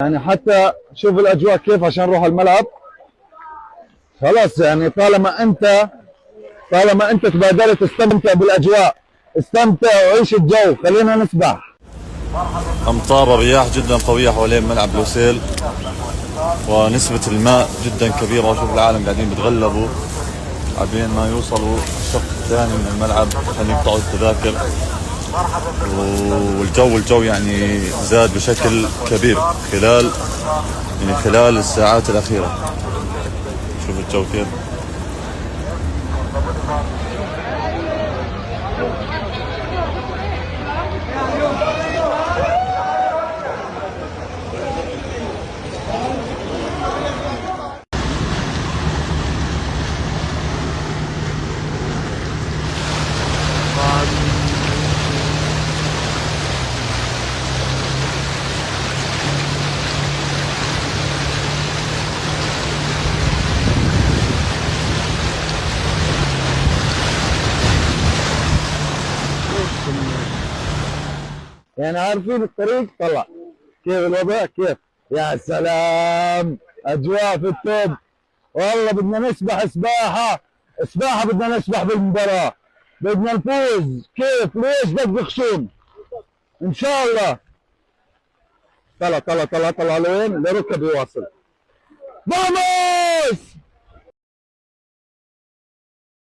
يعني حتى شوف الاجواء كيف عشان نروح الملعب. خلاص يعني طالما انت تبادرت تستمتع بالاجواء، استمتع وعيش الجو، خلينا نسبح. أمطار ورياح جدا قوية حوالين ملعب لوسيل، ونسبة الماء جدا كبيرة، وشوف العالم قاعدين بتغلبوا عبين ما يوصلوا الشق الثاني من الملعب عشان يقطعوا التذاكر. والجو يعني زاد بشكل كبير خلال الساعات الأخيرة. شوف الجو كيف. يعني عارفين الطريق طلع كيف الوضع كيف. يا سلام اجواء في التوب. والله بدنا نسبح سباحه بدنا نسبح بالمباراه، بدنا نفوز. كيف ليش دق خشوم ان شاء الله. طلع لوين لركب يواصل. فاموس